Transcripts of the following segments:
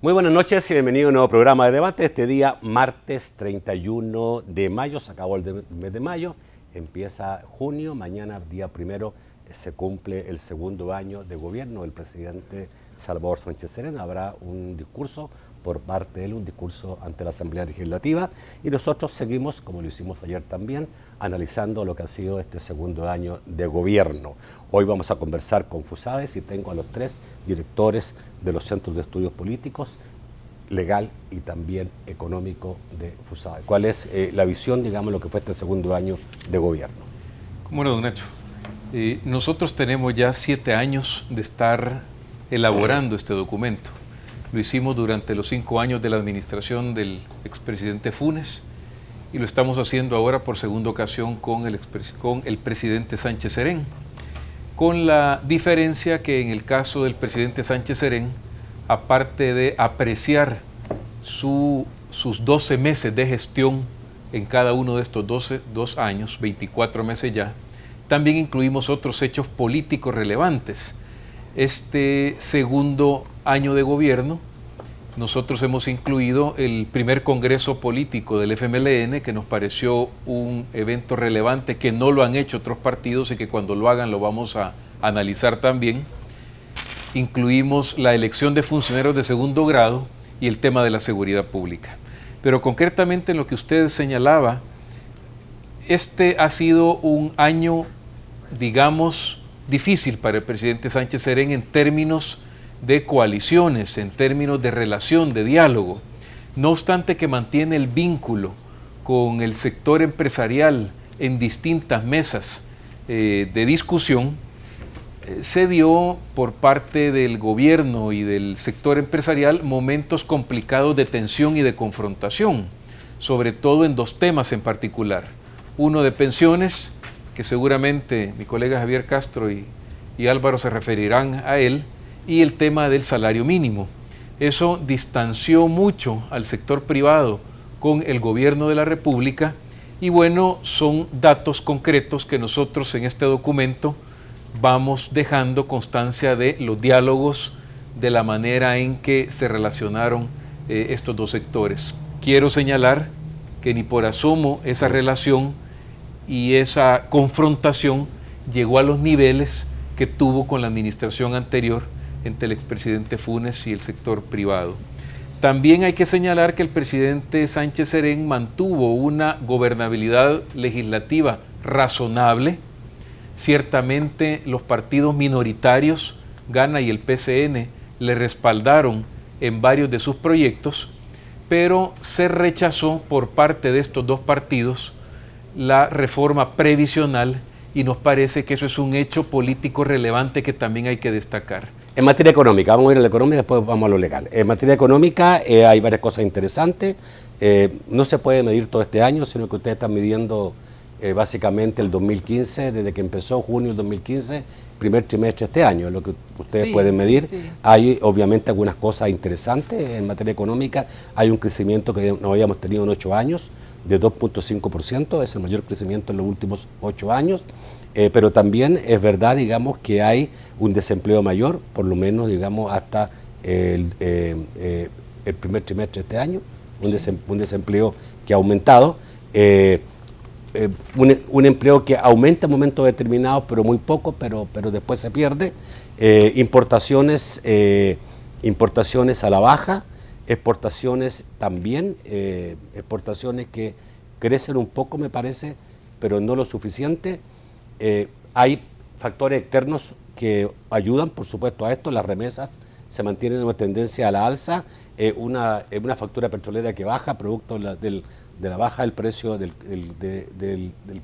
Muy buenas noches y bienvenido a un nuevo programa de debate. Este día, martes 31 de mayo, se acabó el mes de mayo, empieza junio, mañana día primero se cumple el segundo año de gobierno del presidente Salvador Sánchez Serén. Habrá un discurso por parte de él, un discurso ante la Asamblea Legislativa, y nosotros seguimos, como lo hicimos ayer también, analizando lo que ha sido este segundo año de gobierno. Hoy vamos a conversar con FUSADES y tengo a los tres directores de los centros de estudios políticos, legal y también económico de FUSADES. ¿Cuál es la visión, digamos, lo que fue este segundo año de gobierno? ¿Cómo no, don Nacho? Nosotros tenemos ya 7 años de estar elaborando este documento. Lo hicimos durante los 5 años de la administración del expresidente Funes y lo estamos haciendo ahora por segunda ocasión con el presidente Sánchez Serén, con la diferencia que en el caso del presidente Sánchez Serén, aparte de apreciar sus 12 meses de gestión en cada uno de estos 2 años, 24 meses ya, también incluimos otros hechos políticos relevantes. Este segundo año de gobierno, nosotros hemos incluido el primer congreso político del FMLN, que nos pareció un evento relevante que no lo han hecho otros partidos y que cuando lo hagan lo vamos a analizar también. Incluimos la elección de funcionarios de segundo grado y el tema de la seguridad pública. Pero concretamente en lo que usted señalaba, este ha sido un año, digamos, difícil para el presidente Sánchez Serén en términos de coaliciones, en términos de relación, de diálogo. No obstante que mantiene el vínculo con el sector empresarial en distintas mesas de discusión, se dio por parte del gobierno y del sector empresarial momentos complicados de tensión y de confrontación, sobre todo en 2 temas en particular. Uno de pensiones, que seguramente mi colega Javier Castro y Álvaro se referirán a él, y el tema del salario mínimo. Eso distanció mucho al sector privado con el gobierno de la República y bueno, son datos concretos que nosotros en este documento vamos dejando constancia de los diálogos, de la manera en que se relacionaron estos 2 sectores. Quiero señalar que ni por asomo esa relación y esa confrontación llegó a los niveles que tuvo con la administración anterior entre el expresidente Funes y el sector privado. También hay que señalar que el presidente Sánchez Serén mantuvo una gobernabilidad legislativa razonable. Ciertamente los partidos minoritarios, Gana y el PCN, le respaldaron en varios de sus proyectos, pero se rechazó por parte de estos 2 partidos la reforma previsional y nos parece que eso es un hecho político relevante que también hay que destacar. En materia económica, vamos a ir a la económica, después vamos a lo legal. En materia económica hay varias cosas interesantes. No se puede medir todo este año, sino que ustedes están midiendo básicamente el 2015, desde que empezó junio del 2015, primer trimestre de este año, lo que ustedes pueden medir. Sí. Hay obviamente algunas cosas interesantes en materia económica. Hay un crecimiento que no habíamos tenido en 8 años, de 2.5%, es el mayor crecimiento en los últimos 8 años. Pero también es verdad, digamos, que hay un desempleo mayor, por lo menos, digamos, hasta el primer trimestre de este año, un desempleo que ha aumentado, un empleo que aumenta en momentos determinados, pero muy poco, pero después se pierde, importaciones a la baja, exportaciones también, exportaciones que crecen un poco, me parece, pero no lo suficiente. Hay factores externos que ayudan, por supuesto, a esto. Las remesas se mantienen en una tendencia a la alza, una factura petrolera que baja, producto de la baja del precio del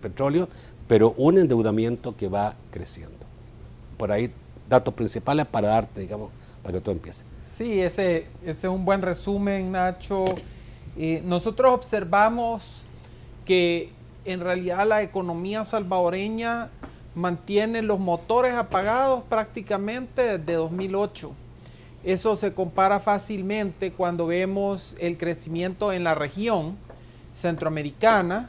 petróleo, pero un endeudamiento que va creciendo. Por ahí, datos principales para darte, digamos, para que tú empieces. Sí, ese es un buen resumen, Nacho. Nosotros observamos que en realidad la economía salvadoreña mantiene los motores apagados prácticamente desde 2008. Eso se compara fácilmente cuando vemos el crecimiento en la región centroamericana.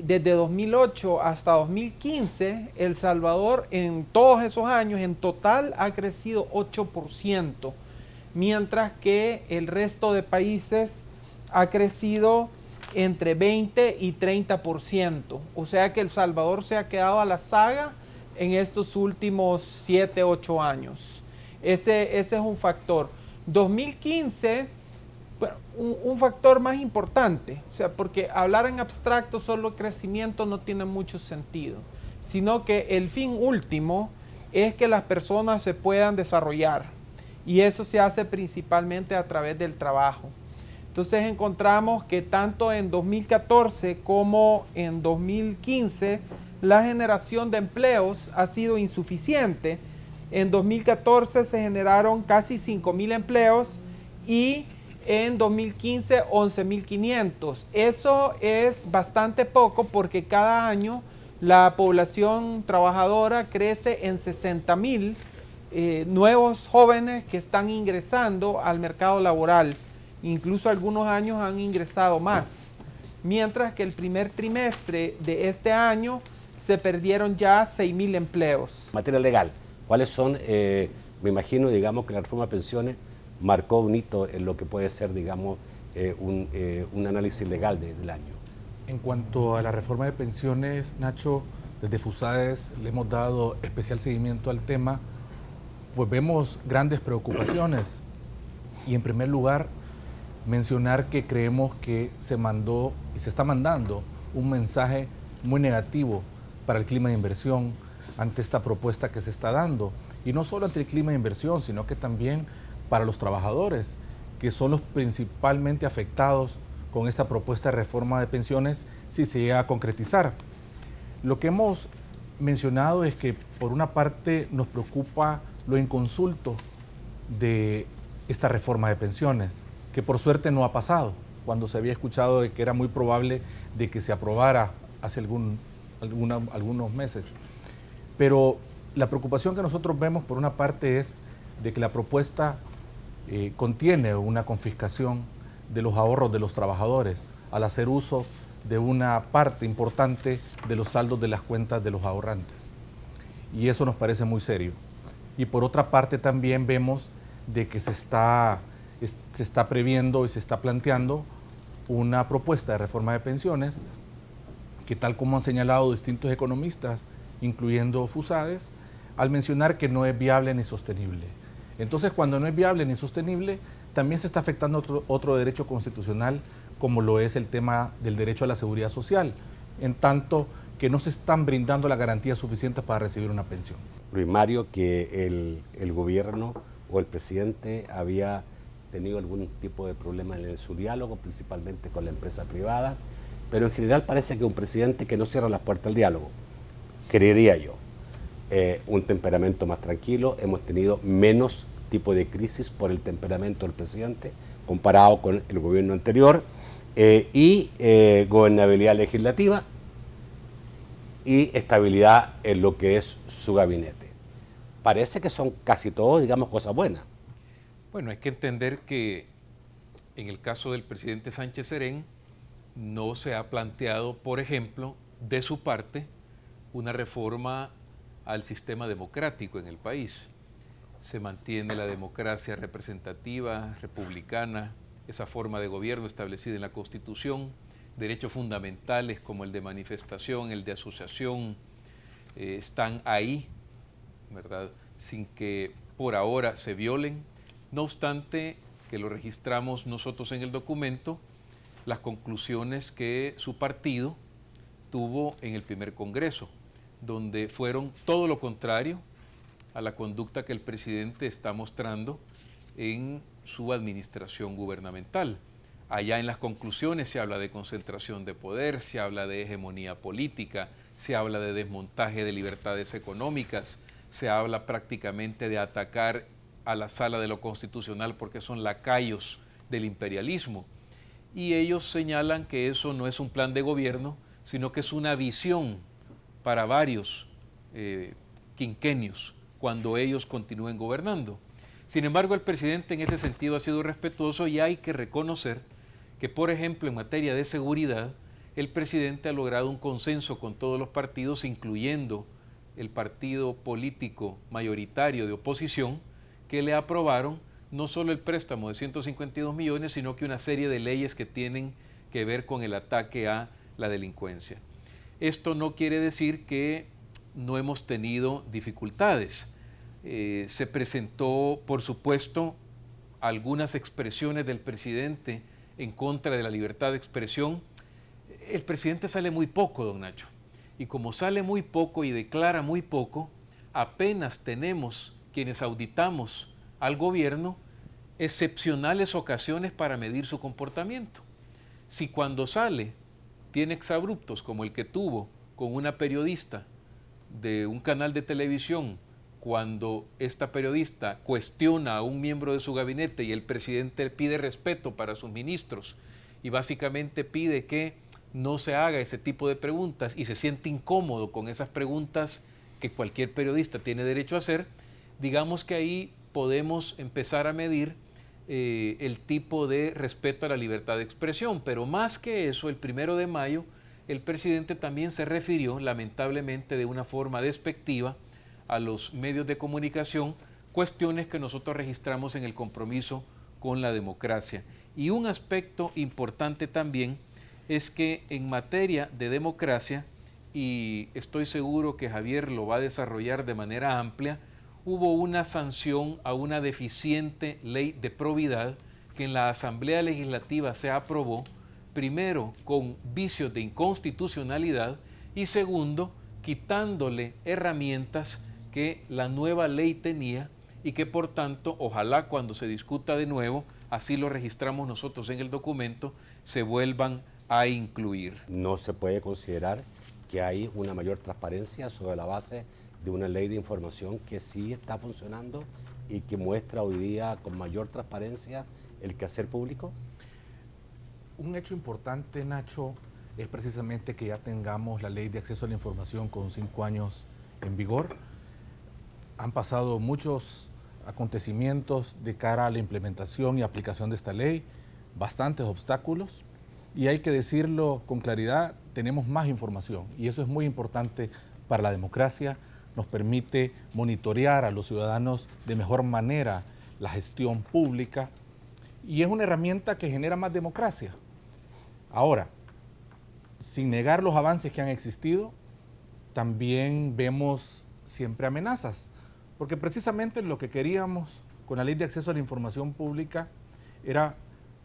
Desde 2008 hasta 2015, El Salvador en todos esos años en total ha crecido 8%, mientras que el resto de países ha crecido entre 20 y 30%. O sea que El Salvador se ha quedado a la saga en estos últimos 7, 8 años. Ese es un factor. 2015, un factor más importante, o sea, porque hablar en abstracto solo crecimiento no tiene mucho sentido, sino que el fin último es que las personas se puedan desarrollar, y eso se hace principalmente a través del trabajo. Entonces encontramos que tanto en 2014 como en 2015 la generación de empleos ha sido insuficiente. En 2014 se generaron casi 5,000 empleos y en 2015 11,500. Eso es bastante poco porque cada año la población trabajadora crece en 60,000 nuevos jóvenes que están ingresando al mercado laboral. Incluso algunos años han ingresado más. Mientras que el primer trimestre de este año se perdieron ya 6,000 empleos. Materia legal, ¿cuáles son? Me imagino, digamos, que la reforma de pensiones marcó un hito en lo que puede ser, digamos, un análisis legal del año. En cuanto a la reforma de pensiones, Nacho, desde FUSAES le hemos dado especial seguimiento al tema, pues vemos grandes preocupaciones. Y en primer lugar, mencionar que creemos que se mandó y se está mandando un mensaje muy negativo para el clima de inversión ante esta propuesta que se está dando. Y no solo ante el clima de inversión, sino que también para los trabajadores, que son los principalmente afectados con esta propuesta de reforma de pensiones si se llega a concretizar. Lo que hemos mencionado es que por una parte nos preocupa lo inconsulto de esta reforma de pensiones, que por suerte no ha pasado, cuando se había escuchado de que era muy probable de que se aprobara hace algunos meses. Pero la preocupación que nosotros vemos por una parte es de que la propuesta contiene una confiscación de los ahorros de los trabajadores al hacer uso de una parte importante de los saldos de las cuentas de los ahorrantes. Y eso nos parece muy serio. Y por otra parte también vemos de que se está previendo y se está planteando una propuesta de reforma de pensiones que, tal como han señalado distintos economistas, incluyendo FUSAES, al mencionar que no es viable ni sostenible. Entonces, cuando no es viable ni sostenible, también se está afectando otro derecho constitucional, como lo es el tema del derecho a la seguridad social, en tanto que no se están brindando las garantías suficientes para recibir una pensión. Luis Mario, que el gobierno o el presidente había tenido algún tipo de problema en su diálogo, principalmente con la empresa privada, pero en general parece que un presidente que no cierra las puertas al diálogo, creería yo. Un temperamento más tranquilo, hemos tenido menos tipo de crisis por el temperamento del presidente comparado con el gobierno anterior, y gobernabilidad legislativa y estabilidad en lo que es su gabinete. Parece que son casi todos, digamos, cosas buenas. Bueno, hay que entender que en el caso del presidente Sánchez Serén no se ha planteado, por ejemplo, de su parte, una reforma al sistema democrático en el país. Se mantiene la democracia representativa, republicana, esa forma de gobierno establecida en la Constitución, derechos fundamentales como el de manifestación, el de asociación, están ahí, ¿verdad?, sin que por ahora se violen. No obstante, que lo registramos nosotros en el documento, las conclusiones que su partido tuvo en el primer Congreso, donde fueron todo lo contrario a la conducta que el presidente está mostrando en su administración gubernamental. Allá en las conclusiones se habla de concentración de poder, se habla de hegemonía política, se habla de desmontaje de libertades económicas, se habla prácticamente de atacar a la sala de lo constitucional porque son lacayos del imperialismo. Y ellos señalan que eso no es un plan de gobierno, sino que es una visión para varios quinquenios cuando ellos continúen gobernando. Sin embargo, el presidente en ese sentido ha sido respetuoso y hay que reconocer que, por ejemplo, en materia de seguridad, el presidente ha logrado un consenso con todos los partidos, incluyendo el partido político mayoritario de oposición, que le aprobaron no solo el préstamo de 152 millones, sino que una serie de leyes que tienen que ver con el ataque a la delincuencia. Esto no quiere decir que no hemos tenido dificultades. Se presentó, por supuesto, algunas expresiones del presidente en contra de la libertad de expresión. El presidente sale muy poco, don Nacho, y como sale muy poco y declara muy poco, apenas tenemos quienes auditamos al gobierno excepcionales ocasiones para medir su comportamiento. Si cuando sale tiene exabruptos como el que tuvo con una periodista de un canal de televisión, cuando esta periodista cuestiona a un miembro de su gabinete y el presidente pide respeto para sus ministros y básicamente pide que no se haga ese tipo de preguntas y se siente incómodo con esas preguntas que cualquier periodista tiene derecho a hacer, digamos que ahí podemos empezar a medir el tipo de respeto a la libertad de expresión. Pero más que eso, el 1 de mayo, el presidente también se refirió, lamentablemente de una forma despectiva, a los medios de comunicación, cuestiones que nosotros registramos en el compromiso con la democracia. Y un aspecto importante también es que en materia de democracia, y estoy seguro que Javier lo va a desarrollar de manera amplia, hubo una sanción a una deficiente ley de probidad que en la Asamblea Legislativa se aprobó, primero con vicios de inconstitucionalidad y segundo quitándole herramientas que la nueva ley tenía y que por tanto ojalá cuando se discuta de nuevo, así lo registramos nosotros en el documento, se vuelvan a incluir. No se puede considerar que hay una mayor transparencia sobre la base de una ley de información que sí está funcionando y que muestra hoy día con mayor transparencia el quehacer público. Un hecho importante, Nacho, es precisamente que ya tengamos la ley de acceso a la información con 5 años en vigor. Han pasado muchos acontecimientos de cara a la implementación y aplicación de esta ley, bastantes obstáculos, y hay que decirlo con claridad, tenemos más información y eso es muy importante para la democracia, nos permite monitorear a los ciudadanos de mejor manera la gestión pública y es una herramienta que genera más democracia. Ahora, sin negar los avances que han existido, también vemos siempre amenazas, porque precisamente lo que queríamos con la Ley de Acceso a la Información Pública era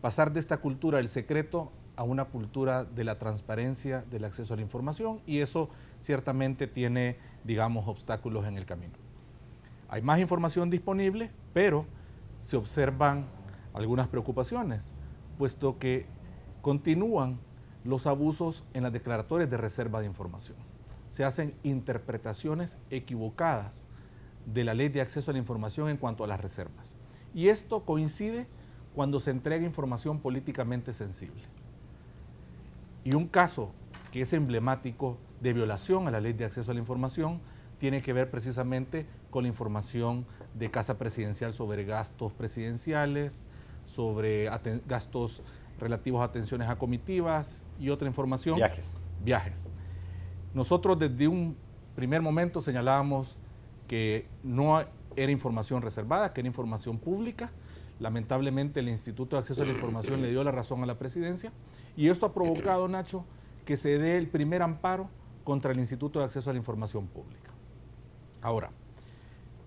pasar de esta cultura del secreto a una cultura de la transparencia del acceso a la información y eso ciertamente tiene, digamos, obstáculos en el camino. Hay más información disponible, pero se observan algunas preocupaciones, puesto que continúan los abusos en las declaratorias de reserva de información. Se hacen interpretaciones equivocadas de la Ley de Acceso a la Información en cuanto a las reservas. Y esto coincide cuando se entrega información políticamente sensible. Y un caso que es emblemático de violación a la Ley de Acceso a la Información tiene que ver precisamente con la información de Casa Presidencial sobre gastos presidenciales, sobre gastos relativos a atenciones a comitivas y otra información. Viajes. Nosotros desde un primer momento señalábamos que no era información reservada, que era información pública. Lamentablemente el Instituto de Acceso a la Información le dio la razón a la presidencia y esto ha provocado, Nacho, que se dé el primer amparo contra el Instituto de Acceso a la Información Pública. Ahora,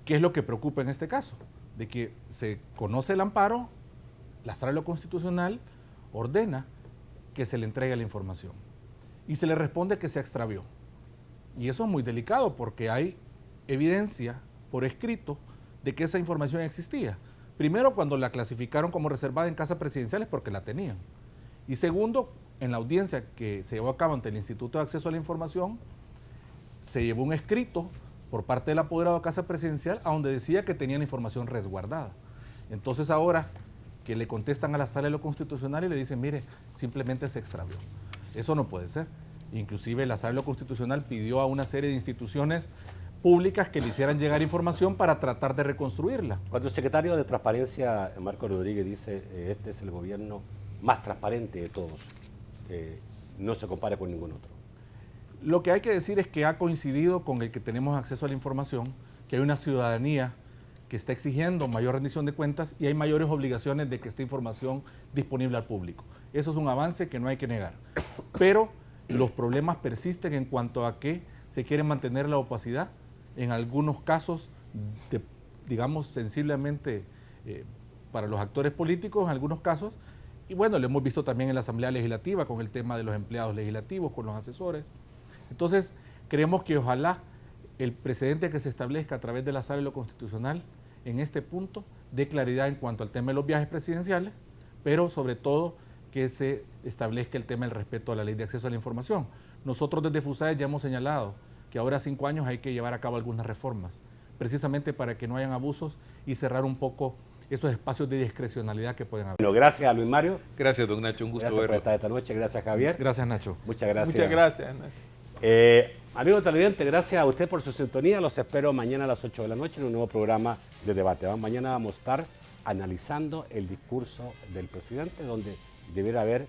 ¿qué es lo que preocupa en este caso? De que se conoce el amparo, la Sala de lo Constitucional ordena que se le entregue la información y se le responde que se extravió. Y eso es muy delicado porque hay evidencia por escrito de que esa información existía. Primero, cuando la clasificaron como reservada en Casa Presidencial es porque la tenían. Y segundo, en la audiencia que se llevó a cabo ante el Instituto de Acceso a la Información, se llevó un escrito por parte del apoderado de Casa Presidencial a donde decía que tenían información resguardada. Entonces ahora que le contestan a la Sala de lo Constitucional y le dicen, mire, simplemente se extravió. Eso no puede ser. Inclusive la Sala de lo Constitucional pidió a una serie de instituciones públicas que le hicieran llegar información para tratar de reconstruirla. Cuando el secretario de Transparencia, Marco Rodríguez, dice este es el gobierno más transparente de todos, no se compara con ningún otro. Lo que hay que decir es que ha coincidido con el que tenemos acceso a la información, que hay una ciudadanía que que está exigiendo mayor rendición de cuentas y hay mayores obligaciones de que esté información disponible al público. Eso es un avance que no hay que negar. Pero los problemas persisten en cuanto a que se quiere mantener la opacidad, en algunos casos, digamos, sensiblemente para los actores políticos, en algunos casos, y bueno, lo hemos visto también en la Asamblea Legislativa con el tema de los empleados legislativos, con los asesores. Entonces, creemos que ojalá el precedente que se establezca a través de la Sala de lo Constitucional en este punto dé claridad en cuanto al tema de los viajes presidenciales, pero sobre todo que se establezca el tema del respeto a la ley de acceso a la información. Nosotros desde FUSAES ya hemos señalado que ahora 5 años hay que llevar a cabo algunas reformas, precisamente para que no hayan abusos y cerrar un poco esos espacios de discrecionalidad que pueden haber. Bueno, gracias a Luis Mario. Gracias, don Nacho, un gusto Gracias por verlo. estar esta noche. Gracias, Javier. Gracias, Nacho. Muchas gracias. Muchas gracias, Nacho. Amigos televidentes, gracias a usted por su sintonía. Los espero mañana a las 8 de la noche en un nuevo programa de debate. Mañana vamos a estar analizando el discurso del presidente, donde debiera haber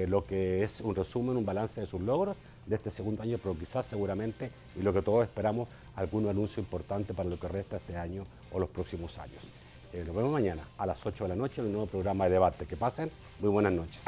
lo que es un resumen, un balance de sus logros de este segundo año, pero quizás seguramente, y lo que todos esperamos, algún anuncio importante para lo que resta este año o los próximos años. Nos vemos mañana a las 8 de la noche en un nuevo programa de debate. Que pasen muy buenas noches.